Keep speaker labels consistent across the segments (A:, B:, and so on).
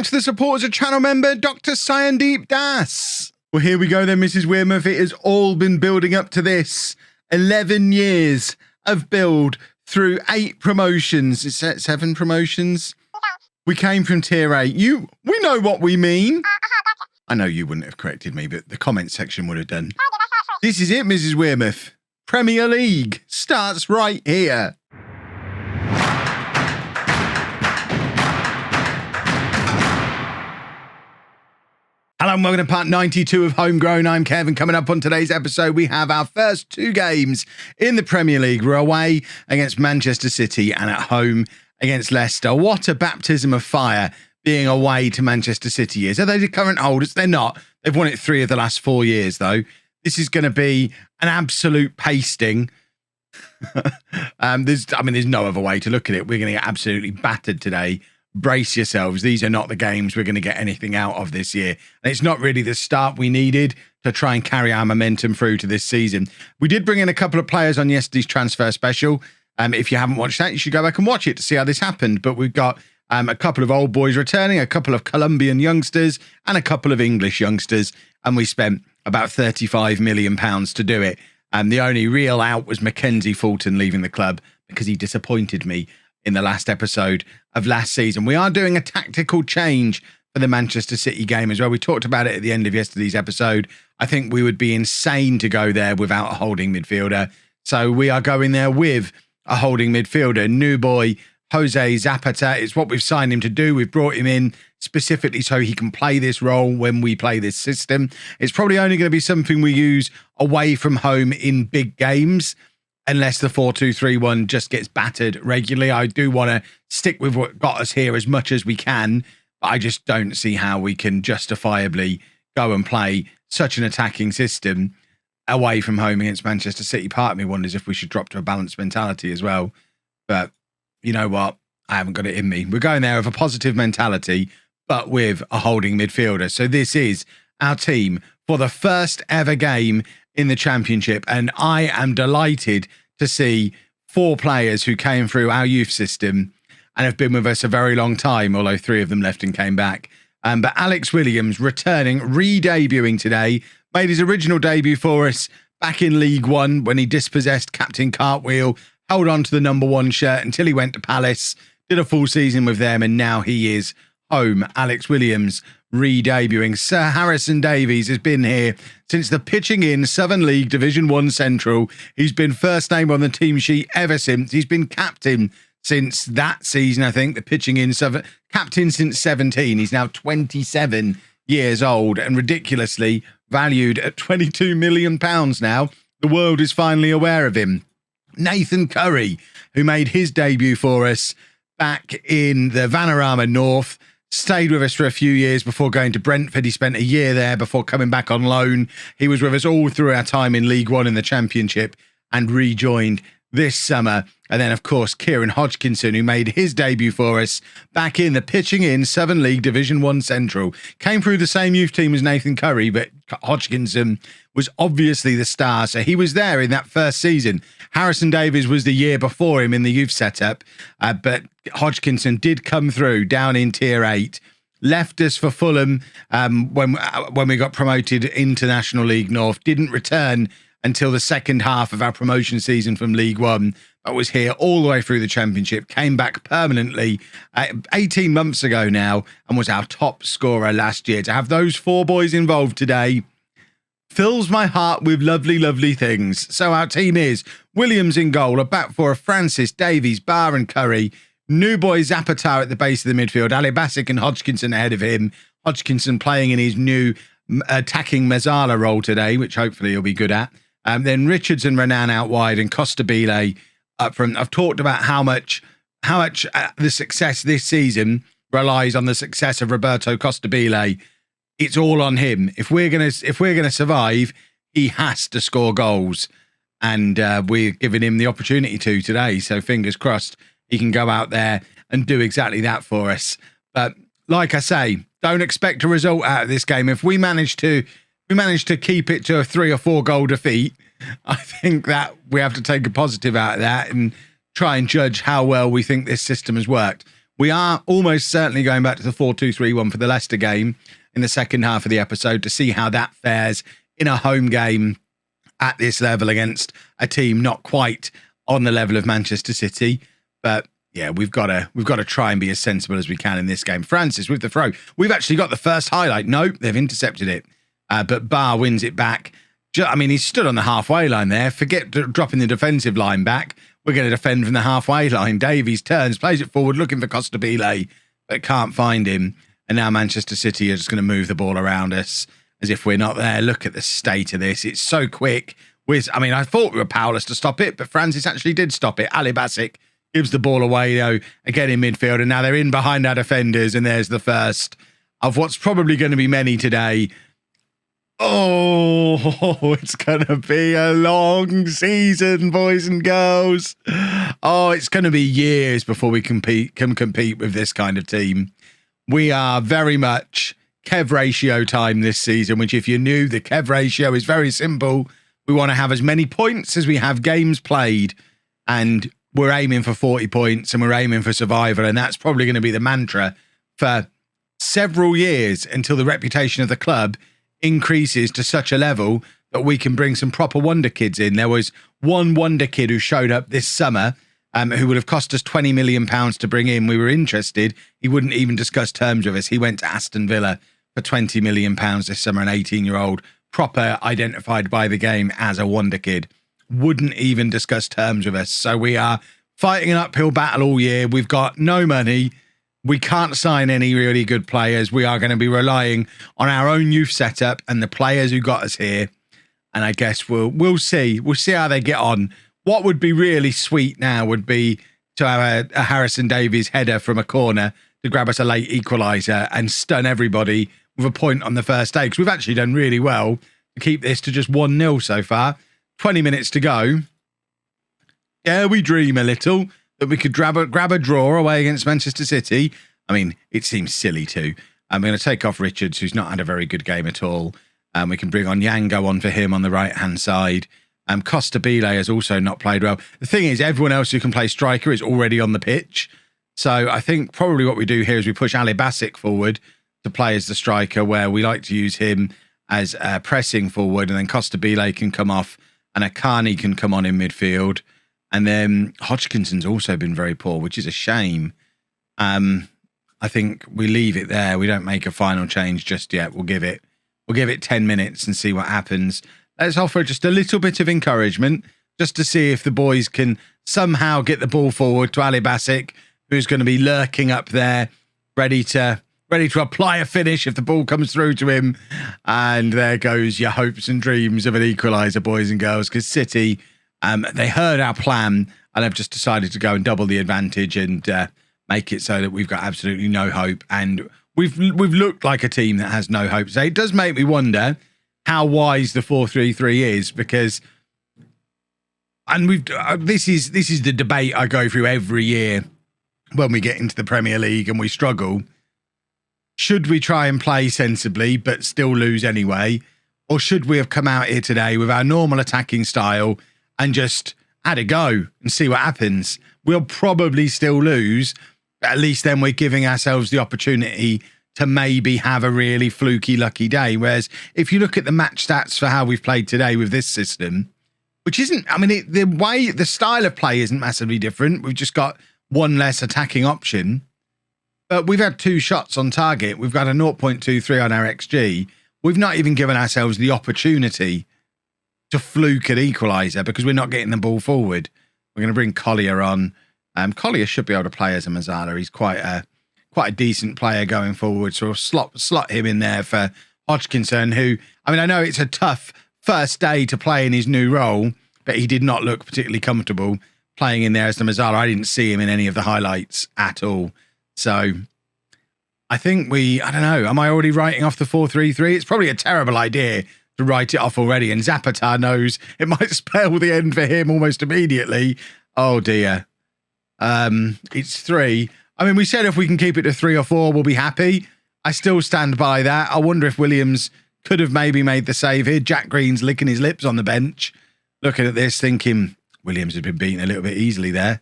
A: thanks to the support as a channel member, Dr. Sayandeep Das. Well, here we go then, Mrs Wearmouth. It has all been building up to this. 11 years of build through 8 promotions. Is that 7 promotions? We came from tier 8. We know what we mean. I know you wouldn't have corrected me, but the comment section would have done. This is it, Mrs Wearmouth. Premier League starts right here. Hello and welcome to part 92 of Homegrown. I'm Kevin. Coming up on today's episode, we have our first 2 games in the Premier League. We're away against Manchester City and at home against Leicester. What a baptism of fire being away to Manchester City is. Are they the current holders? They're not. They've won it 3 of the last 4 years, though. This is going to be an absolute pasting. There's no other way to look at it. We're going to get absolutely battered today. Brace yourselves. These are not the games we're going to get anything out of this year. And it's not really the start we needed to try and carry our momentum through to this season. We did bring in a couple of players on yesterday's transfer special. If you haven't watched that, you should go back and watch it to see how this happened. But we've got a couple of old boys returning, a couple of Colombian youngsters and a couple of English youngsters. And we spent about £35 million to do it. And the only real out was Mackenzie Fulton leaving the club because he disappointed me in the last episode of last season. We are doing a tactical change for the Manchester City game as well. We talked about it at the end of yesterday's episode. I think we would be insane to go there without a holding midfielder. So we are going there with a holding midfielder. New boy, Jose Zapata. It's what we've signed him to do. We've brought him in specifically so he can play this role when we play this system. It's probably only going to be something we use away from home in big games, unless the 4-2-3-1 just gets battered regularly. I do want to stick with what got us here as much as we can, but I just don't see how we can justifiably go and play such an attacking system away from home against Manchester City. Part of me wonders if we should drop to a balanced mentality as well. But you know what? I haven't got it in me. We're going there with a positive mentality, but with a holding midfielder. So this is our team for the first ever game in the Championship, and I am delighted to see 4 players who came through our youth system and have been with us a very long time, although 3 of them left and came back. But Alex Williams returning, re-debuting today, made his original debut for us back in League One when he dispossessed Captain Cartwheel, held on to the number 1 shirt until he went to Palace, did a full season with them, and now he is home. Alex Williams re-debuting. Sir Harrison Davies has been here since the pitching in Southern League Division 1 Central. He's been first name on the team sheet ever since. He's been captain since that season, I think, the pitching in Southern, captain since 17. He's now 27 years old and ridiculously valued at £22 million now. The world is finally aware of him. Nathan Curry, who made his debut for us back in the Vanarama North, stayed with us for a few years before going to Brentford. He spent a year there before coming back on loan. He was with us all through our time in League One in the Championship and rejoined this summer. And then, of course, Kieran Hodgkinson, who made his debut for us back in the pitching in Southern League Division 1 Central. Came through the same youth team as Nathan Curry, but Hodgkinson was obviously the star. So he was there in that first season. Harrison Davies was the year before him in the youth setup, but Hodgkinson did come through down in Tier 8, left us for Fulham when we got promoted into National League North, didn't return until the second half of our promotion season from League One, but was here all the way through the Championship, came back permanently 18 months ago now, and was our top scorer last year. To have those 4 boys involved today fills my heart with lovely, lovely things. So our team is Williams in goal, a back four of Francis, Davies, Barr and Curry, new boy Zapata at the base of the midfield, Ali Bassick and Hodgkinson ahead of him. Hodgkinson playing in his new attacking Mezzala role today, which hopefully he'll be good at. Then Richards and Renan out wide and Costabile up front. I've talked about how much the success this season relies on the success of Roberto Costabile. It's all on him. If we're gonna survive, he has to score goals, and we're giving him the opportunity to today. So fingers crossed he can go out there and do exactly that for us. But like I say, don't expect a result out of this game. If we manage to keep it to a 3 or 4 goal defeat, I think that we have to take a positive out of that and try and judge how well we think this system has worked. We are almost certainly going back to the 4-2-3-1 for the Leicester game in the second half of the episode to see how that fares in a home game at this level against a team not quite on the level of Manchester City. But yeah, we've got to try and be as sensible as we can in this game. Francis with the throw. We've actually got the first highlight. Nope, they've intercepted it. But Barr wins it back. I mean, he stood on the halfway line there. Forget dropping the defensive line back. We're going to defend from the halfway line. Davies turns, plays it forward, looking for Costabile, but can't find him. And now Manchester City are just going to move the ball around us as if we're not there. Look at the state of this. It's so quick. I thought we were powerless to stop it, but Francis actually did stop it. Ali Basic gives the ball away, again in midfield, and now they're in behind our defenders, and there's the first of what's probably going to be many today. Oh, it's going to be a long season, boys and girls. Oh, it's going to be years before we can compete with this kind of team. We are very much Kev ratio time this season, which if you're new, the Kev ratio is very simple. We want to have as many points as we have games played, and we're aiming for 40 points and we're aiming for survival. And that's probably going to be the mantra for several years until the reputation of the club increases to such a level that we can bring some proper wonder kids in. There was one wonder kid who showed up this summer who would have cost us £20 million to bring in. We were interested. He wouldn't even discuss terms with us. He went to Aston Villa for £20 million this summer, an 18-year-old, proper identified by the game as a wonder kid. Wouldn't even discuss terms with us. So we are fighting an uphill battle all year. We've got no money. We can't sign any really good players. We are going to be relying on our own youth setup and the players who got us here. And I guess we'll see. We'll see how they get on. What would be really sweet now would be to have a Harrison Davies header from a corner to grab us a late equaliser and stun everybody with a point on the first day. Because we've actually done really well to keep this to just 1-0 so far. 20 minutes to go. Yeah, we dream a little that we could grab a draw away against Manchester City. I mean, it seems silly too. I'm going to take off Richards, who's not had a very good game at all. We can bring on Yango on for him on the right-hand side. Costabile has also not played well. The thing is, everyone else who can play striker is already on the pitch. So I think probably what we do here is we push Ali Basic forward to play as the striker, where we like to use him as pressing forward, and then Costabile can come off and Akani can come on in midfield. And then Hodgkinson's also been very poor, which is a shame. I think we leave it there. We don't make a final change just yet. We'll give it 10 minutes and see what happens. Let's offer just a little bit of encouragement just to see if the boys can somehow get the ball forward to Ali Basic, who's going to be lurking up there, ready to apply a finish if the ball comes through to him. And there goes your hopes and dreams of an equaliser, boys and girls, because City, they heard our plan and have just decided to go and double the advantage and make it so that we've got absolutely no hope. And we've looked like a team that has no hope. So it does make me wonder how wise the 4-3-3 is, because, and this is the debate I go through every year when we get into the Premier League and we struggle. Should we try and play sensibly but still lose anyway? Or should we have come out here today with our normal attacking style and just had a go and see what happens? We'll probably still lose, but at least then we're giving ourselves the opportunity to maybe have a really fluky, lucky day. Whereas if you look at the match stats for how we've played today with this system, which isn't, I mean, the style of play isn't massively different. We've just got one less attacking option. But we've had 2 shots on target. We've got a 0.23 on our XG. We've not even given ourselves the opportunity to fluke an equaliser because we're not getting the ball forward. We're going to bring Collier on. Collier should be able to play as a Mazzala. He's quite a decent player going forward. So we'll slot him in there for Hodgkinson, who, I mean, I know it's a tough first day to play in his new role, but he did not look particularly comfortable playing in there as the Mazzala. I didn't see him in any of the highlights at all. So I think I don't know, am I already writing off the 4-3-3? It's probably a terrible idea to write it off already. And Zapata knows it might spell the end for him almost immediately. Oh dear. It's 3. I mean, we said if we can keep it to 3 or 4, we'll be happy. I still stand by that. I wonder if Williams could have maybe made the save here. Jack Green's licking his lips on the bench, looking at this, thinking Williams has been beaten a little bit easily there.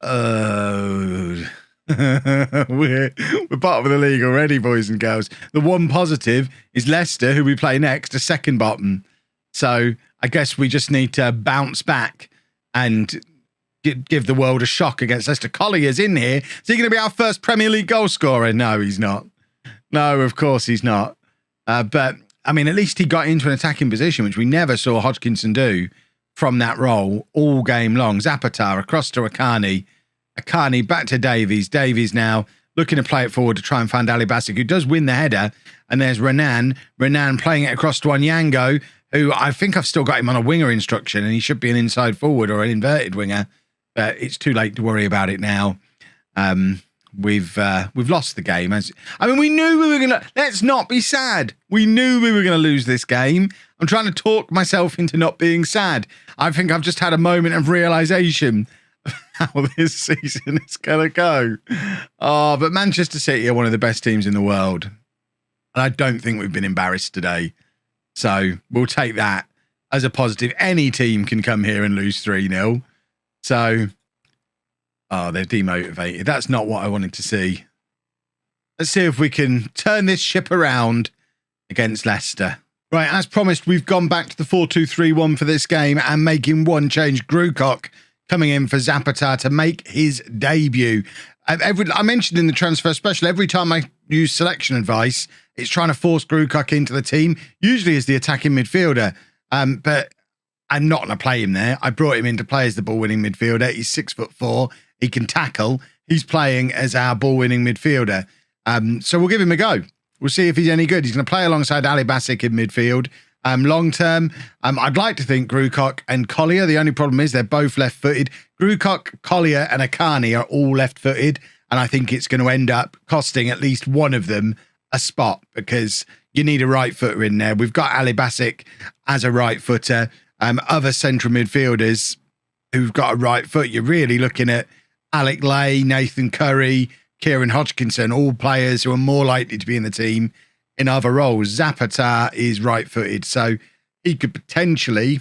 A: Oh, we're bottom of the league already, boys and girls. The one positive is Leicester, who we play next, a second bottom. So I guess we just need to bounce back and give the world a shock against Leicester. Collier's in here. Is he going to be our first Premier League goal scorer? No, he's not. No, of course he's not. But, I mean, at least he got into an attacking position, which we never saw Hodgkinson do from that role all game long. Zapata across to Akani. Akani back to Davies. Davies now looking to play it forward to try and find Ali Bassik, who does win the header. And there's Renan. Renan playing it across to Onyango, who I think I've still got him on a winger instruction, and he should be an inside forward or an inverted winger. But it's too late to worry about it now. We've lost the game. We knew we were going to... Let's not be sad. We knew we were going to lose this game. I'm trying to talk myself into not being sad. I think I've just had a moment of realisation of how this season is going to go. Oh, but Manchester City are one of the best teams in the world. And I don't think we've been embarrassed today. So we'll take that as a positive. Any team can come here and lose 3-0. So, they're demotivated. That's not what I wanted to see. Let's see if we can turn this ship around against Leicester. Right, as promised, we've gone back to the 4-2-3-1 for this game and making one change. Grucock coming in for Zapata to make his debut. I mentioned in the transfer special, every time I use selection advice, it's trying to force Grucock into the team, usually as the attacking midfielder. But I'm not going to play him there. I brought him in to play as the ball-winning midfielder. He's 6'4". He can tackle. He's playing as our ball-winning midfielder. So we'll give him a go. We'll see if he's any good. He's going to play alongside Ali Bassik in midfield. Long term, I'd like to think Grucock and Collier. The only problem is they're both left-footed. Grucock, Collier and Akani are all left-footed. And I think it's going to end up costing at least one of them a spot because you need a right footer in there. We've got Ali Bassik as a right footer. Other central midfielders who've got a right foot, you're really looking at Alec Lay, Nathan Curry, Kieran Hodgkinson, all players who are more likely to be in the team in other roles. Zapata is right-footed, so he could potentially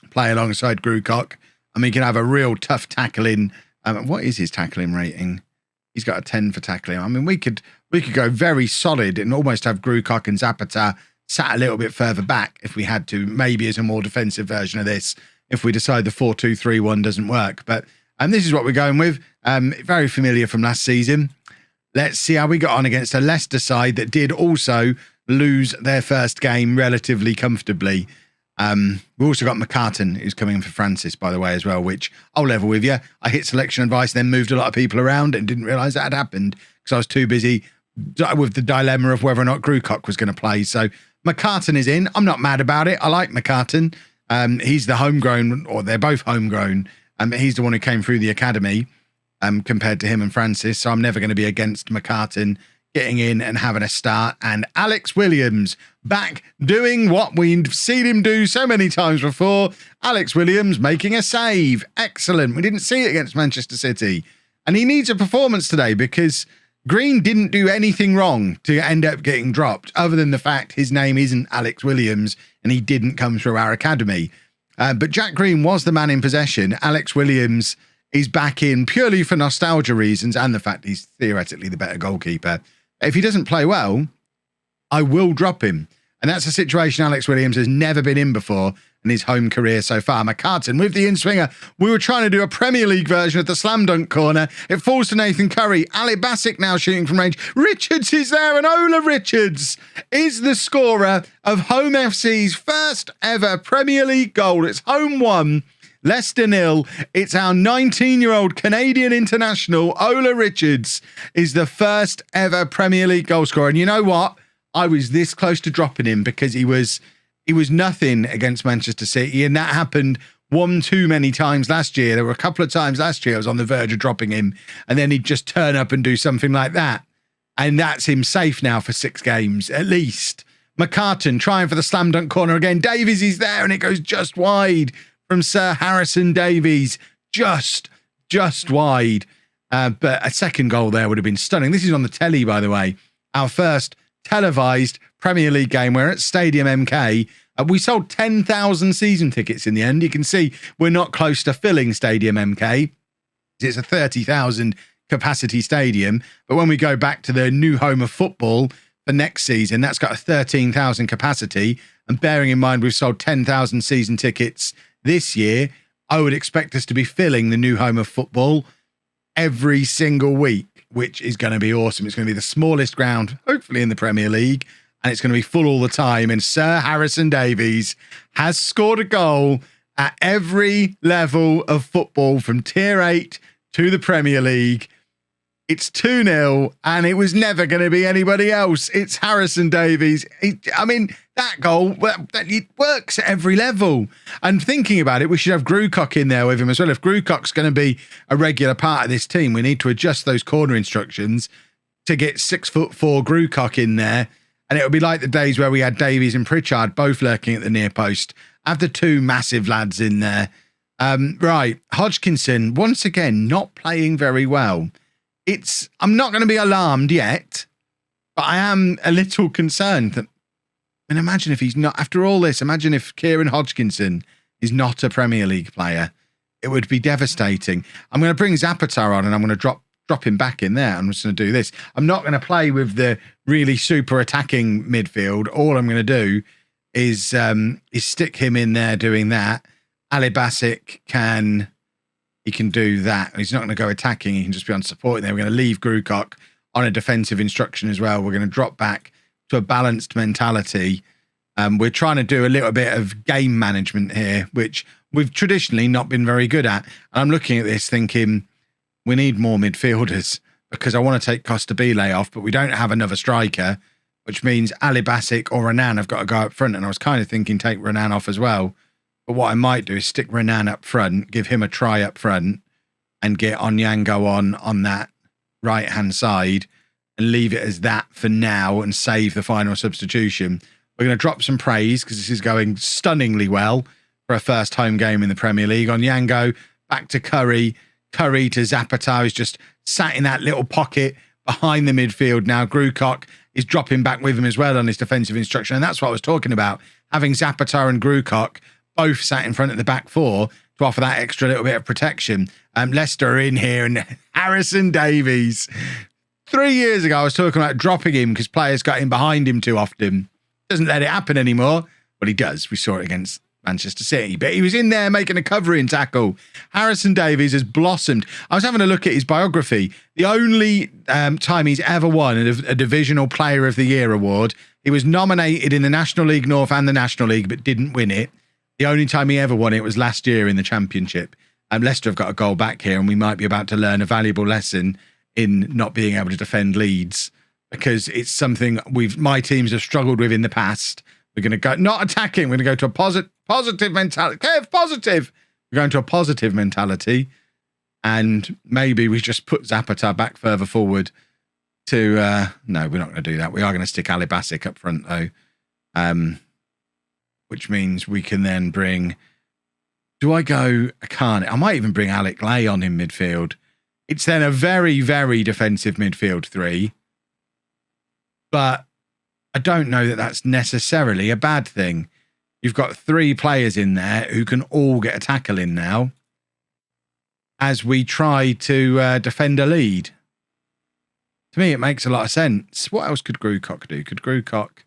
A: play alongside Grucock. I mean, he can have a real tough tackling. What is his tackling rating? He's got a 10 for tackling. I mean, we could go very solid and almost have Grucock and Zapata sat a little bit further back if we had to, maybe as a more defensive version of this, if we decide the 4-2-3-1 doesn't work. But this is what we're going with. Very familiar from last season. Let's see how we got on against a Leicester side that did also lose their first game relatively comfortably. We've also got McCartan, who's coming in for Francis, by the way, as well, which I'll level with you. I hit selection advice, then moved a lot of people around and didn't realise that had happened because I was too busy with the dilemma of whether or not Grucock was going to play. So McCartan is in. I'm not mad about it. I like McCartan. He's the homegrown, or they're both homegrown. He's the one who came through the academy compared to him and Francis. So I'm never going to be against McCartan getting in and having a start. And Alex Williams back doing what we've seen him do so many times before. Alex Williams making a save. Excellent. We didn't see it against Manchester City. And he needs a performance today because Green didn't do anything wrong to end up getting dropped, other than the fact his name isn't Alex Williams and he didn't come through our academy. But Jack Green was the man in possession. Alex Williams is back in purely for nostalgia reasons and the fact he's theoretically the better goalkeeper. If he doesn't play well, I will drop him. And that's a situation Alex Williams has never been in before in his home career so far. McCartan with the in-swinger. We were trying to do a Premier League version of the slam dunk corner. It falls to Nathan Curry. Ali Bassik now shooting from range. Richards is there, and Ola Richards is the scorer of Holme FC's first ever Premier League goal. It's home 1, Leicester 0. It's our 19-year-old Canadian international, Ola Richards, is the first ever Premier League goal scorer. And you know what? I was this close to dropping him because he was nothing against Manchester City, and that happened one too many times last year. There were a couple of times last year I was on the verge of dropping him, and then he'd just turn up and do something like that. And that's him safe now for 6 games, at least. McCartan trying for the slam dunk corner again. Davies is there, and it goes just wide from Sir Harrison Davies. Just wide. But a second goal there would have been stunning. This is on the telly, by the way. Our first televised Premier League game. We're at Stadium MK. We sold 10,000 season tickets in the end. You can see we're not close to filling Stadium MK. It's a 30,000 capacity stadium. But when we go back to the new home of football for next season, that's got a 13,000 capacity. And bearing in mind we've sold 10,000 season tickets this year, I would expect us to be filling the new home of football every single week, which is going to be awesome. It's going to be the smallest ground, hopefully, in the Premier League, and it's going to be full all the time. And Sir Harrison Davies has scored a goal at every level of football from Tier 8 to the Premier League. It's 2-0, and it was never going to be anybody else. It's Harrison Davies. That goal, it works at every level. And thinking about it, we should have Grucock in there with him as well. If Grucock's going to be a regular part of this team, we need to adjust those corner instructions to get 6'4" Grucock in there. And it would be like the days where we had Davies and Pritchard both lurking at the near post. Have the two massive lads in there. Right, Hodgkinson, once again, not playing very well. I'm not going to be alarmed yet, but I am a little concerned that, imagine if he's not, after all this, imagine if Kieran Hodgkinson is not a Premier League player. It would be devastating. I'm going to bring Zapatar on and I'm going to drop him back in there. I'm just going to do this. I'm not going to play with the really super attacking midfield. All I'm going to do is stick him in there doing that. Ali Basic can do that. He's not going to go attacking. He can just be on support there. We're going to leave Grucock on a defensive instruction as well. We're going to drop back to a balanced mentality. We're trying to do a little bit of game management here, which we've traditionally not been very good at. And I'm looking at this thinking we need more midfielders because I want to take Costa Bile off, but we don't have another striker, which means Ali Basic or Renan have got to go up front. And I was kind of thinking take Renan off as well. But what I might do is stick Renan up front, give him a try up front, and get Onyango on that right-hand side and leave it as that for now and save the final substitution. We're going to drop some praise because this is going stunningly well for a first home game in the Premier League. Onyango back to Curry. Curry to Zapatar, who's just sat in that little pocket behind the midfield now. Grucock is dropping back with him as well on his defensive instruction. And that's what I was talking about. Having Zapatar and Grucock both sat in front of the back four to offer that extra little bit of protection. Leicester are in here, and Harrison Davies. 3 years ago, I was talking about dropping him because players got in behind him too often. Doesn't let it happen anymore. Well, he does. We saw it against Manchester City, but he was in there making a covering tackle. Harrison Davies has blossomed. I was having a look at his biography. The only time he's ever won a Divisional Player of the Year award, he was nominated in the National League North and the National League, but didn't win it. The only time he ever won it was last year in the Championship. Leicester have got a goal back here, and we might be about to learn a valuable lesson in not being able to defend leads because it's something my teams have struggled with in the past. We're going to go, not attacking, we're going to go to a positive mentality. Positive! We're going to a positive mentality, and maybe we just put Zapatar back further forward to... no, we're not going to do that. We are going to stick Ali Basic up front, though. Which means we can then bring... Do I go Akane? I might even bring Alec Lay on in midfield. It's then a very, very defensive midfield three. But I don't know that that's necessarily a bad thing. You've got three players in there who can all get a tackle in now as we try to defend a lead. To me, it makes a lot of sense. What else could Grucock do? Grucock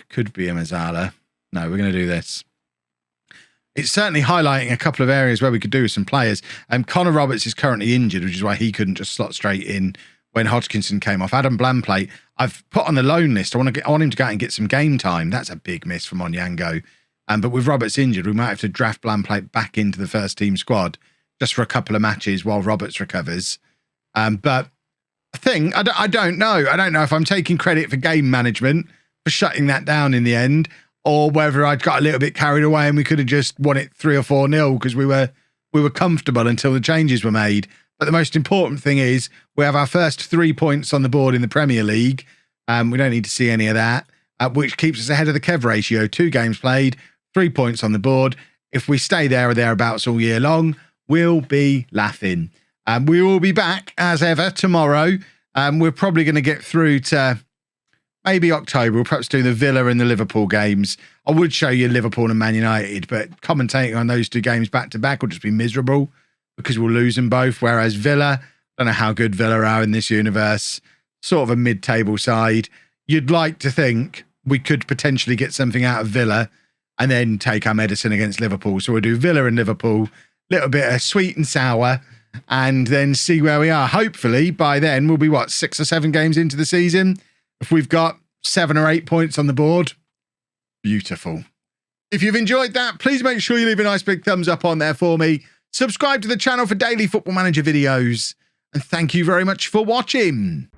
A: could be a Mazzala. No, we're going to do this. It's certainly highlighting a couple of areas where we could do with some players. Connor Roberts is currently injured, which is why he couldn't just slot straight in when Hodgkinson came off. Adam Blamplate, I've put on the loan list. I want him to go out and get some game time. That's a big miss from Onyango. But with Roberts injured, we might have to draft Blamplate back into the first team squad just for a couple of matches while Roberts recovers. But I think, I don't know. I don't know if I'm taking credit for game management for shutting that down in the end, or whether I'd got a little bit carried away and we could have just won it 3 or 4-0 because we were comfortable until the changes were made. But the most important thing is we have our first 3 points on the board in the Premier League. We don't need to see any of that, which keeps us ahead of the Kev ratio. 2 games played, 3 points on the board. If we stay there or thereabouts all year long, we'll be laughing. We will be back as ever tomorrow. We're probably going to get through to maybe October. We'll perhaps do the Villa and the Liverpool games. I would show you Liverpool and Man United, but commentating on those 2 games back to back will just be miserable. because we'll lose them both. Whereas Villa, I don't know how good Villa are in this universe, sort of a mid-table side. You'd like to think we could potentially get something out of Villa and then take our medicine against Liverpool. So we'll do Villa and Liverpool, little bit of sweet and sour, and then see where we are. Hopefully, by then, we'll be, 6 or 7 games into the season? If we've got 7 or 8 points on the board, beautiful. If you've enjoyed that, please make sure you leave a nice big thumbs up on there for me. Subscribe to the channel for daily Football Manager videos. And thank you very much for watching.